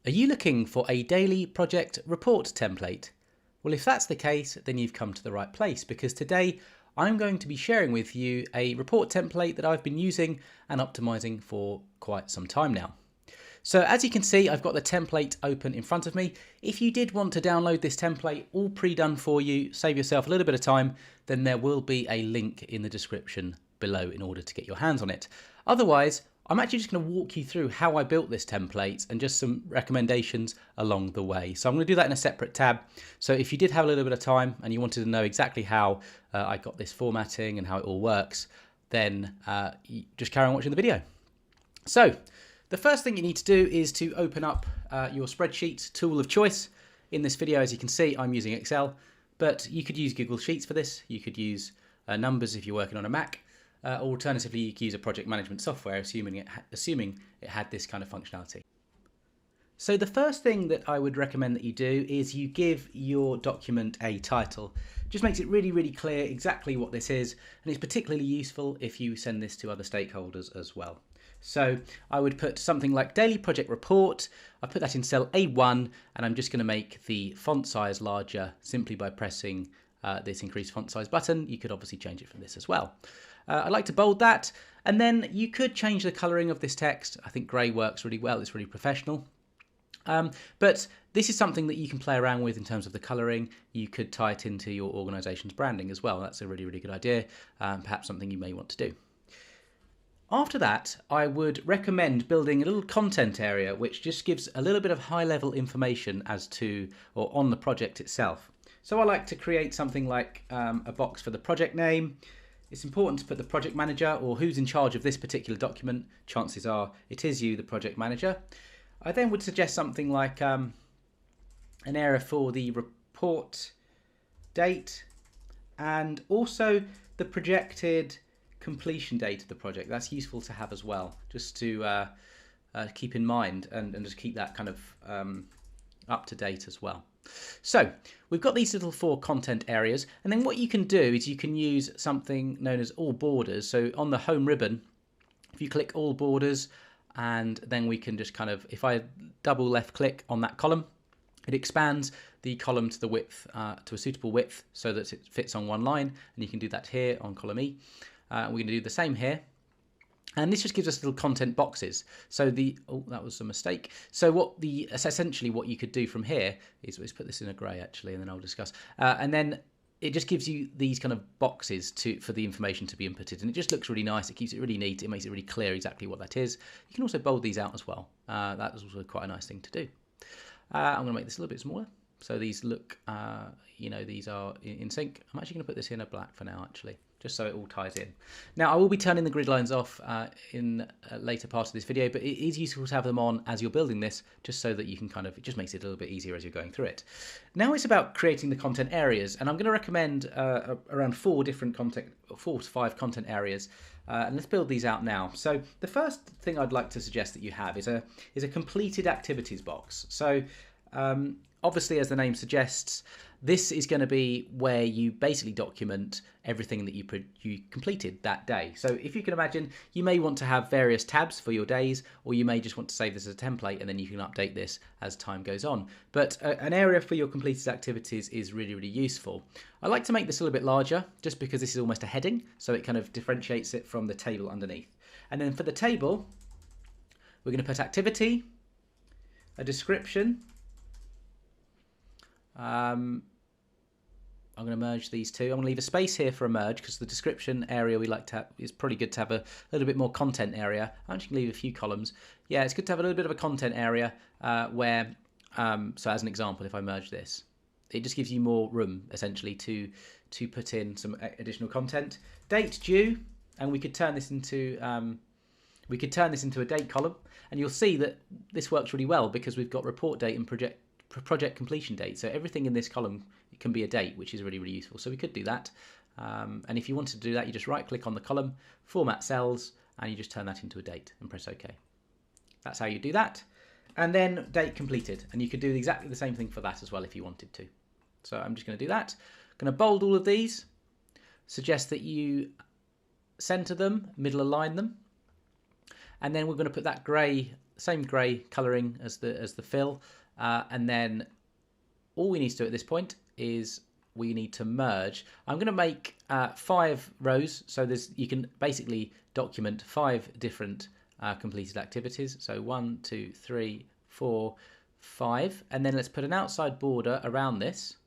Are you looking for a daily project report template? Well, if that's the case, then you've come to the right place, because today I'm going to be sharing with you a report template that I've been using and optimizing for quite some time now. So as you can see, I've got the template open in front of me. If you did want to download this template all pre-done for you, save yourself a little bit of time, then there will be a link in the description below in order to get your hands on it. Otherwise, I'm actually just going to walk you through how I built this template and just some recommendations along the way. So I'm going to do that in a separate tab. So if you did have a little bit of time and you wanted to know exactly how I got this formatting and how it all works, then you just carry on watching the video. So the first thing you need to do is to open up your spreadsheet tool of choice. In this video, as you can see, I'm using Excel, but you could use Google Sheets for this. You could use Numbers if you're working on a Mac. Alternatively, you could use a project management software, assuming it had this kind of functionality. So the first thing that I would recommend that you do is you give your document a title. Just makes it really, really clear exactly what this is, and it's particularly useful if you send this to other stakeholders as well. So I would put something like Daily Project Report. I put that in cell A1, and I'm just going to make the font size larger simply by pressing this increase font size button. You could obviously change it from this as well. I'd like to bold that, and then you could change the colouring of this text. I think grey works really well, it's really professional. But this is something that you can play around with in terms of the colouring. You could tie it into your organisation's branding as well. That's a really, really good idea, perhaps something you may want to do. After that, I would recommend building a little content area which just gives a little bit of high-level information as to or on the project itself. So I like to create something like a box for the project name. It's important to put the project manager or who's in charge of this particular document. Chances are it is you, the project manager. I then would suggest something like an area for the report date and also the projected completion date of the project. That's useful to have as well, just to keep in mind and just keep that kind of up to date as well. So we've got these little 4 content areas, and then what you can do is you can use something known as all borders. So on the home ribbon, if you click all borders, and then we can just kind of, if I double left click on that column, it expands the column to the width, to a suitable width so that it fits on one line, and you can do that here on column E. We're going to do the same here. And this just gives us little content boxes. So that was a mistake. So essentially what you could do from here is put this in a grey actually, and then I'll discuss. And then it just gives you these kind of boxes for the information to be inputted, and it just looks really nice. It keeps it really neat. It makes it really clear exactly what that is. You can also bold these out as well. That is also quite a nice thing to do. I'm going to make this a little bit smaller, so these look, these are in sync. I'm actually going to put this in a black for now, actually, just so it all ties in. Now, I will be turning the grid lines off in a later part of this video, but it is useful to have them on as you're building this, just so that you can it just makes it a little bit easier as you're going through it. Now it's about creating the content areas, and I'm going to recommend around 4 to 5 content areas, and let's build these out now. So the first thing I'd like to suggest that you have is a completed activities box. So obviously, as the name suggests, this is going to be where you basically document everything that you completed that day. So if you can imagine, you may want to have various tabs for your days, or you may just want to save this as a template and then you can update this as time goes on. But an area for your completed activities is really, really useful. I like to make this a little bit larger just because this is almost a heading, so it kind of differentiates it from the table underneath. And then for the table, we're going to put activity, a description. I'm going to merge these two. I'm going to leave a space here for a merge because the description area we like to have is probably good to have a little bit more content area. I'm actually going to leave a few columns. Yeah, it's good to have a little bit of a content area where, so as an example, if I merge this, it just gives you more room essentially to put in some additional content. Date due, and we could turn this into a date column, and you'll see that this works really well because we've got report date and project completion date. So everything in this column can be a date, which is really, really useful. So we could do that. And if you wanted to do that, you just right click on the column, format cells, and you just turn that into a date and press OK. That's how you do that. And then date completed. And you could do exactly the same thing for that as well if you wanted to. So I'm just going to do that. I'm going to bold all of these. Suggest that you center them, middle align them. And then we're going to put that grey same grey colouring as the fill, and then all we need to do at this point is we need to merge. I'm going to make 5 rows, so you can basically document 5 different completed activities. So 1, 2, 3, 4, 5, and then let's put an outside border around this.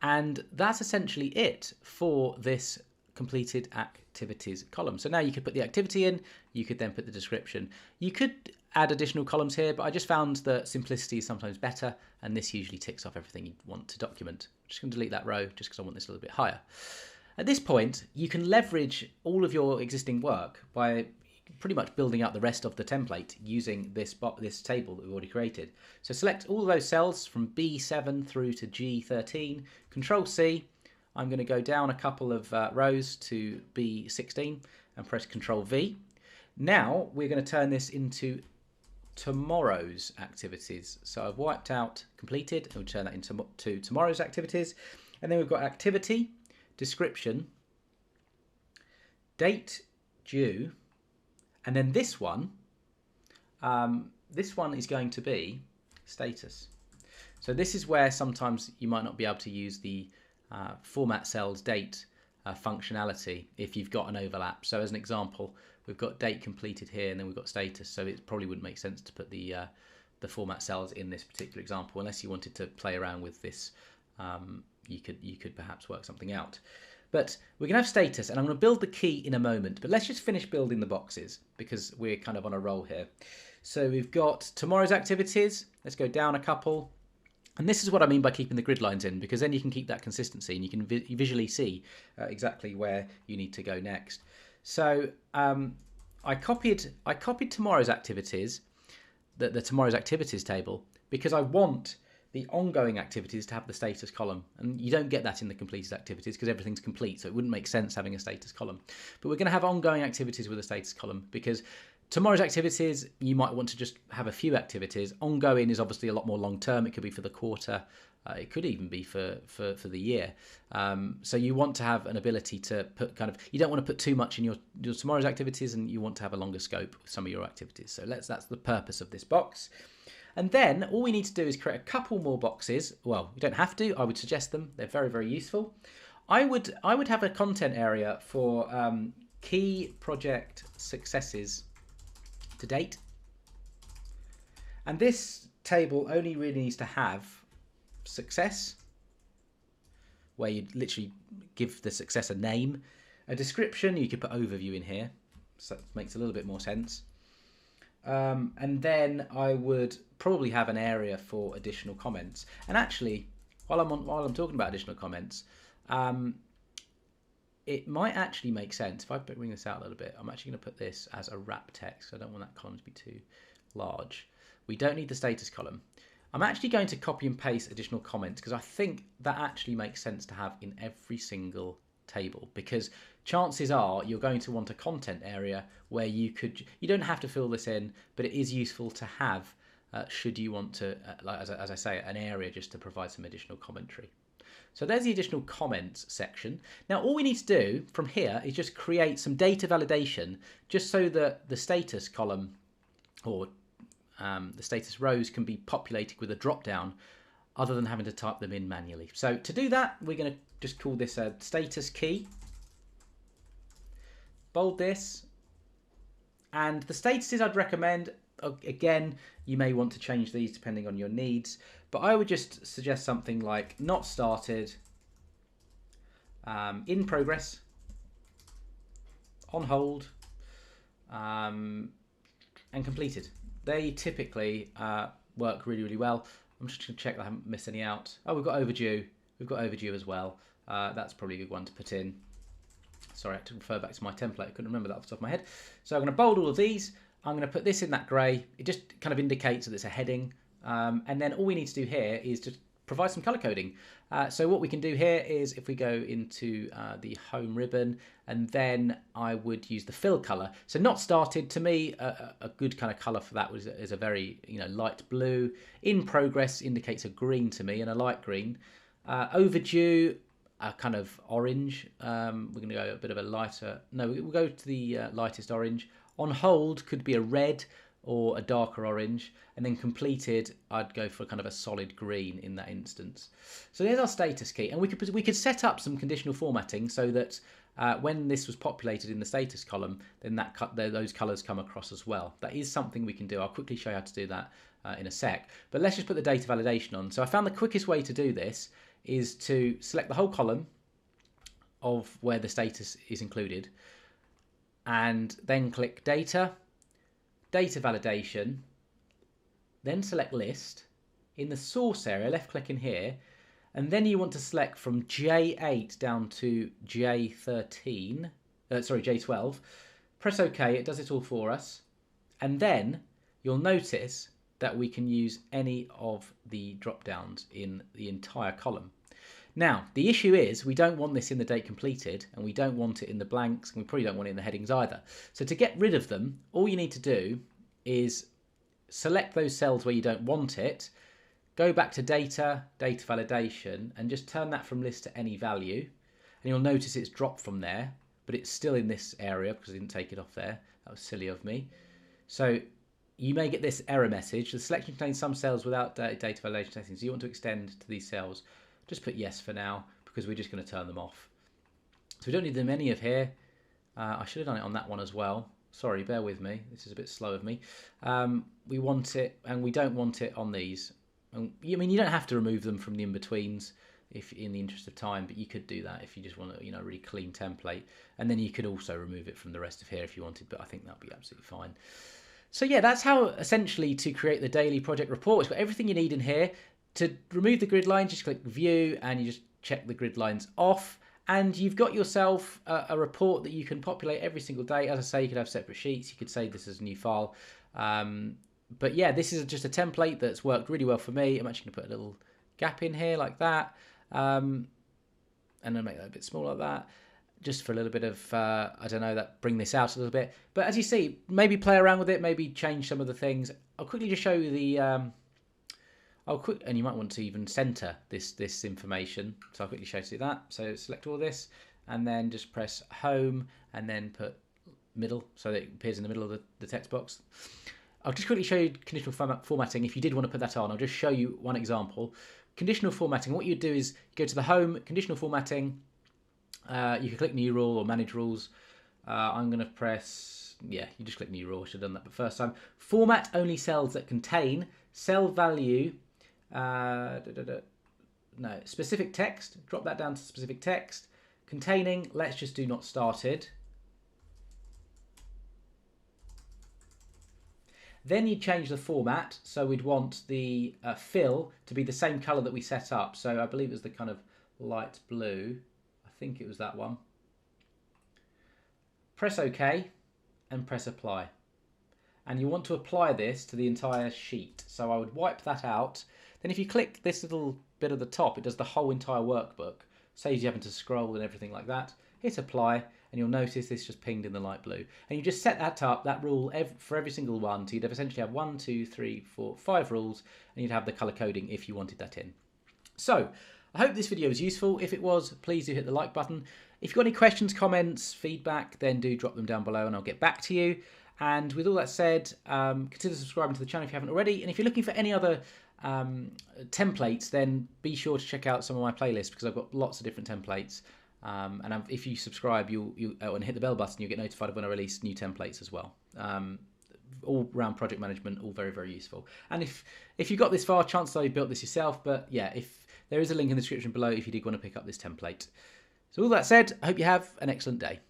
And that's essentially it for this completed activities column. So now you could put the activity in, you could then put the description. You could add additional columns here, but I just found that simplicity is sometimes better, and this usually ticks off everything you want to document. I'm just going to delete that row just because I want this a little bit higher. At this point, you can leverage all of your existing work by pretty much building out the rest of the template using this table that we've already created. So select all of those cells from B7 through to G13, Control C. I'm going to go down a couple of rows to B16 and press Control V. Now we're going to turn this into tomorrow's activities. So I've wiped out completed, and we'll turn that into tomorrow's activities. And then we've got activity, description, date due, and then this one is going to be status. So this is where sometimes you might not be able to use the format cells date functionality if you've got an overlap. So as an example, we've got date completed here, and then we've got status. So it probably wouldn't make sense to put the format cells in this particular example unless you wanted to play around with this. You could perhaps work something out. But we're going to have status, and I'm going to build the key in a moment. But let's just finish building the boxes because we're kind of on a roll here. So we've got tomorrow's activities. Let's go down a couple. And this is what I mean by keeping the grid lines in, because then you can keep that consistency and you can visually see exactly where you need to go next. So I copied tomorrow's activities, the tomorrow's activities table, because I want the ongoing activities to have the status column, and you don't get that in the completed activities because everything's complete, so it wouldn't make sense having a status column. But we're going to have ongoing activities with a status column because tomorrow's activities, you might want to just have a few activities. Ongoing is obviously a lot more long term. It could be for the quarter. It could even be for the year. So you want to have an ability to put you don't want to put too much in your tomorrow's activities, and you want to have a longer scope with some of your activities. So that's the purpose of this box. And then all we need to do is create a couple more boxes. Well, you don't have to. I would suggest them. They're very, very useful. I would have a content area for key project successes to date. And this table only really needs to have success, where you literally give the success a name. A description, you could put overview in here. So it makes a little bit more sense. And then I would probably have an area for additional comments. And actually, while I'm talking about additional comments, it might actually make sense if I bring this out a little bit. I'm actually going to put this as a wrap text. I don't want that column to be too large. We don't need the status column. I'm actually going to copy and paste additional comments because I think that actually makes sense to have in every single table, because chances are you're going to want a content area where you don't have to fill this in, but it is useful to have should you want to, as I say, an area just to provide some additional commentary. So there's the additional comments section. Now all we need to do from here is just create some data validation just so that the status column or the status rows can be populated with a drop down other than having to type them in manually. So to do that, we're going to just call this a status key. Bold this. And the statuses I'd recommend, again, you may want to change these depending on your needs, but I would just suggest something like not started, in progress, on hold, and completed. They typically work really, really well. I'm just going to check that I haven't missed any out. Oh, we've got overdue. We've got overdue as well. That's probably a good one to put in. Sorry, I had to refer back to my template. I couldn't remember that off the top of my head. So I'm going to bold all of these. I'm going to put this in that grey. It just kind of indicates that it's a heading. And then all we need to do here is just provide some colour coding. So what we can do here is if we go into the home ribbon, and then I would use the fill colour. So not started, to me, a good kind of colour for that is a very light blue. In progress indicates a green to me, and a light green. Overdue, a kind of orange. We're going to go a bit of a lighter. No, we'll go to the lightest orange. On hold could be a red. or a darker orange, and then completed, I'd go for kind of a solid green in that instance. So there's our status key, and we could set up some conditional formatting so that when this was populated in the status column, then those colours come across as well. That is something we can do. I'll quickly show you how to do that in a sec. But let's just put the data validation on. So I found the quickest way to do this is to select the whole column of where the status is included, and then click Data, Data Validation, then select List. In the source area, left click in here, and then you want to select from J8 down to J12. Press OK, it does it all for us, and then you'll notice that we can use any of the drop downs in the entire column. Now, the issue is we don't want this in the date completed, and we don't want it in the blanks, and we probably don't want it in the headings either. So to get rid of them, all you need to do is select those cells where you don't want it, go back to Data, Data Validation, and just turn that from list to any value. And you'll notice it's dropped from there, but it's still in this area because I didn't take it off there. That was silly of me. So you may get this error message. The selection contains some cells without data validation settings. So you want to extend to these cells. Just put yes for now because we're just going to turn them off. So we don't need them any of here. I should have done it on that one as well. Sorry, bear with me. This is a bit slow of me. We want it, and we don't want it on these. And, I mean, you don't have to remove them from the in-betweens if in the interest of time, but you could do that if you just want a really clean template. And then you could also remove it from the rest of here if you wanted, but I think that'll be absolutely fine. So yeah, that's how essentially to create the daily project report. It's got everything you need in here. To remove the grid lines, just click View and you just check the grid lines off. And you've got yourself a report that you can populate every single day. As I say, you could have separate sheets. You could save this as a new file. But yeah, this is just a template that's worked really well for me. I'm actually going to put a little gap in here like that. And then make that a bit smaller like that. Just for a little bit of, I don't know, bring this out a little bit. But as you see, maybe play around with it, maybe change some of the things. I'll quickly just show you the, and you might want to even center this information. So I'll quickly show you that. So select all this and then just press home and then put middle so that it appears in the middle of the text box. I'll just quickly show you conditional formatting if you did want to put that on. I'll just show you one example. Conditional formatting, what you do is go to the home, conditional formatting. You can click new rule or manage rules. I'm going to press, yeah, you just click new rule. I should have done that the first time. Format only cells that contain cell value, specific text. Drop that down to specific text. Containing, let's just do not started. Then you change the format, so we'd want the fill to be the same colour that we set up. So I believe it was the kind of light blue. I think it was that one. Press OK and press apply. And you want to apply this to the entire sheet. So I would wipe that out. Then if you click this little bit at the top, it does the whole entire workbook. Saves you having to scroll and everything like that. Hit apply, and you'll notice this just pinged in the light blue. And you just set that up, that rule, for every single one. So you'd essentially have 1, 2, 3, 4, 5 rules, and you'd have the colour coding if you wanted that in. So I hope this video was useful. If it was, please do hit the like button. If you've got any questions, comments, feedback, then do drop them down below and I'll get back to you. And with all that said, consider subscribing to the channel if you haven't already. And if you're looking for any other templates, then be sure to check out some of my playlists because I've got lots of different templates. And if you subscribe and hit the bell button, you'll get notified of when I release new templates as well. All around project management, all very, very useful. And if you got this far, chances are you built this yourself. But yeah, there is a link in the description below if you did want to pick up this template. So all that said, I hope you have an excellent day.